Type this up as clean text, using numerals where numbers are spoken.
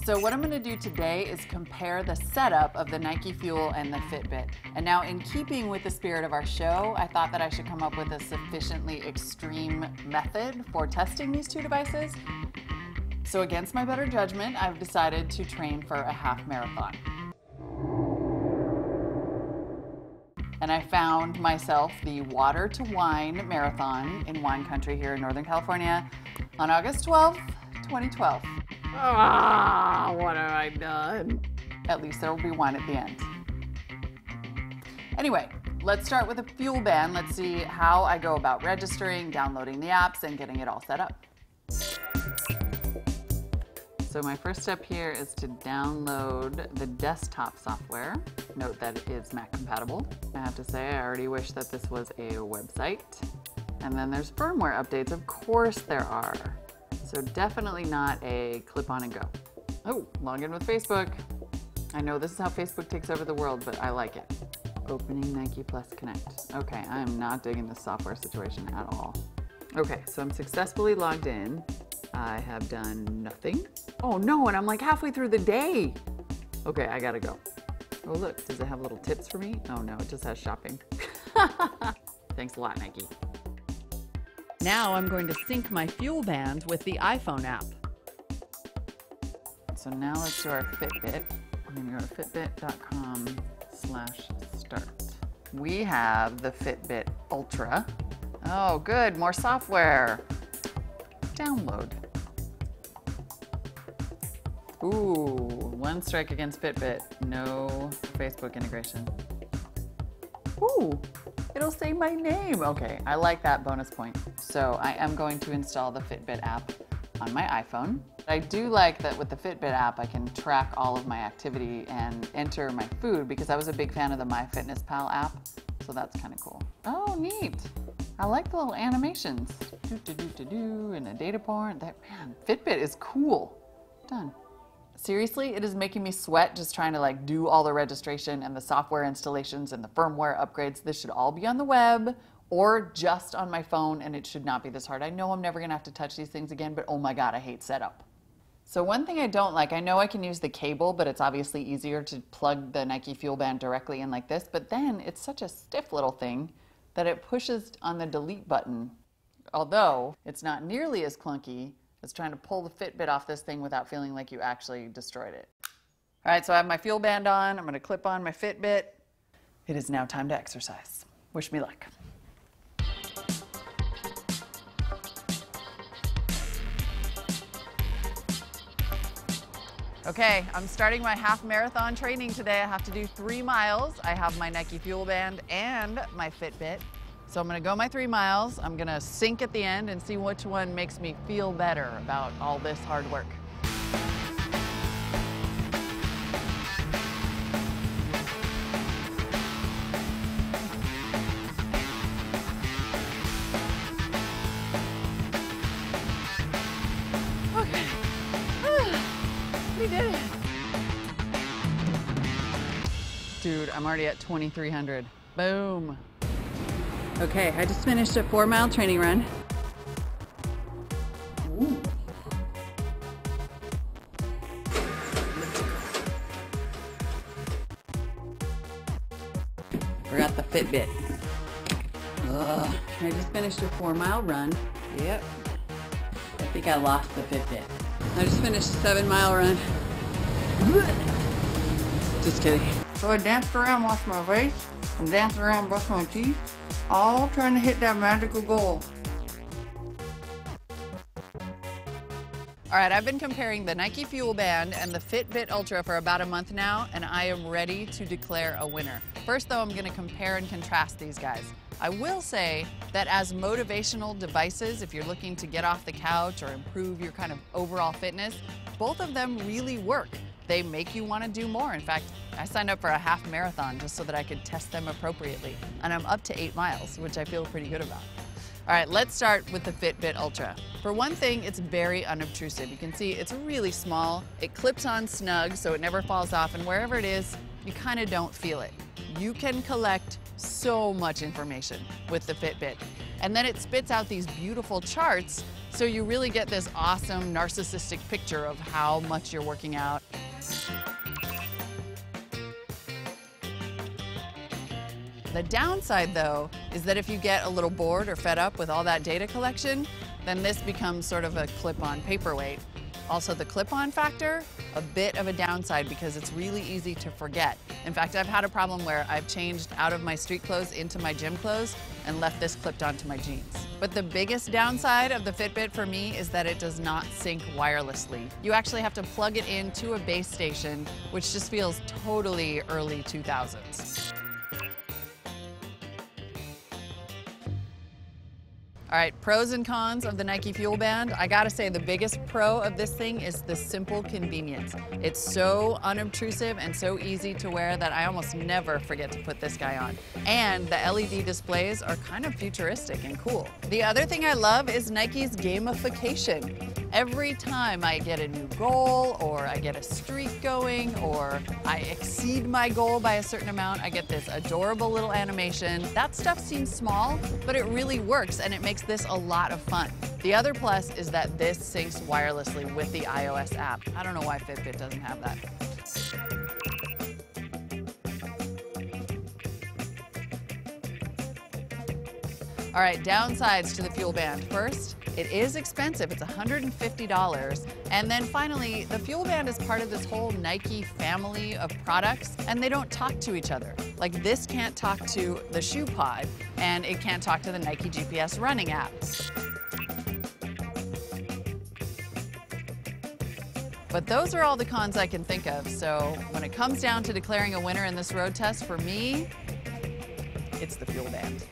So what I'm going to do today is compare the setup of the Nike Fuel and the Fitbit. And now, in keeping with the spirit of our show, I thought that I should come up with a sufficiently extreme method for testing these two devices. So against my better judgment, I've decided to train for a half marathon. And I found myself the Water to Wine Marathon in wine country here in Northern California on August 12th, 2012. Ah, what have I done? At least there will be wine at the end. Anyway, let's start with a Fuelband. Let's see how I go about registering, downloading the apps, and getting it all set up. So my first step here is to download the desktop software. Note that it is Mac compatible. I have to say, I already wish that this was a website. And then there's firmware updates. Of course there are. So definitely not a clip on and go. Oh, log in with Facebook. I know this is how Facebook takes over the world, but I like it. Opening Nike Plus Connect. Okay, I am not digging this software situation at all. Okay, so I'm successfully logged in. I have done nothing. Oh no, and I'm like halfway through the day. Okay, I gotta go. Oh look, does it have little tips for me? Oh no, it just has shopping. Thanks a lot, Nike. Now I'm going to sync my Fuelband with the iPhone app. So now let's do our Fitbit. I'm gonna go to fitbit.com/start. We have the Fitbit Ultra. Oh good, more software. Download. Ooh, one strike against Fitbit. No Facebook integration. Ooh, it'll say my name. Okay, I like that bonus point. So I am going to install the Fitbit app on my iPhone. I do like that with the Fitbit app, I can track all of my activity and enter my food because I was a big fan of the MyFitnessPal app. So that's kind of cool. Oh, neat. I like the little animations. And a data point. Man, Fitbit is cool. Done. Seriously, it is making me sweat just trying to do all the registration and the software installations and the firmware upgrades. This should all be on the web or just on my phone, and it should not be this hard. I know I'm never gonna have to touch these things again, but oh my God, I hate setup. So one thing I don't like, I know I can use the cable, but it's obviously easier to plug the Nike Fuelband directly in like this, but then it's such a stiff little thing that it pushes on the delete button. Although it's not nearly as clunky as trying to pull the Fitbit off this thing without feeling like you actually destroyed it. All right, so I have my Fuelband on. I'm gonna clip on my Fitbit. It is now time to exercise. Wish me luck. Okay, I'm starting my half marathon training today. I have to do 3 miles. I have my Nike Fuelband and my Fitbit. So I'm gonna go my 3 miles. I'm gonna sync at the end and see which one makes me feel better about all this hard work. Okay, we did it. Dude, I'm already at 2,300. Boom. Okay, I just finished a 4-mile training run. Ooh. Forgot the Fitbit. Ugh. I just finished a 4-mile run. Yep. I think I lost the Fitbit. I just finished a 7-mile run. Just kidding. So I danced around, washed my face, and danced around, brushed my teeth. All trying to hit that magical goal. All right, I've been comparing the Nike Fuelband and the Fitbit Ultra for about a month now, and I am ready to declare a winner. First, though, I'm gonna compare and contrast these guys. I will say that as motivational devices, if you're looking to get off the couch or improve your kind of overall fitness, both of them really work. They make you want to do more. In fact, I signed up for a half marathon just so that I could test them appropriately. And I'm up to 8 miles, which I feel pretty good about. All right, let's start with the Fitbit Ultra. For one thing, it's very unobtrusive. You can see it's really small. It clips on snug, so it never falls off. And wherever it is, you kind of don't feel it. You can collect so much information with the Fitbit. And then it spits out these beautiful charts, so you really get this awesome narcissistic picture of how much you're working out. The downside, though, is that if you get a little bored or fed up with all that data collection, then this becomes sort of a clip-on paperweight. Also, the clip-on factor, a bit of a downside because it's really easy to forget. In fact, I've had a problem where I've changed out of my street clothes into my gym clothes and left this clipped onto my jeans. But the biggest downside of the Fitbit for me is that it does not sync wirelessly. You actually have to plug it into a base station, which just feels totally early 2000s. All right, pros and cons of the Nike Fuelband. I gotta say, the biggest pro of this thing is the simple convenience. It's so unobtrusive and so easy to wear that I almost never forget to put this guy on. And the LED displays are kind of futuristic and cool. The other thing I love is Nike's gamification. Every time I get a new goal, or I get a streak going, or I exceed my goal by a certain amount, I get this adorable little animation. That stuff seems small, but it really works, and it makes this a lot of fun. The other plus is that this syncs wirelessly with the iOS app. I don't know why Fitbit doesn't have that. All right, downsides to the Fuelband. First, it is expensive. It's $150. And then finally, the Fuelband is part of this whole Nike family of products, and they don't talk to each other. Like, this can't talk to the Shoe Pod, and it can't talk to the Nike GPS running app. But those are all the cons I can think of. So when it comes down to declaring a winner in this road test, for me, it's the Fuelband.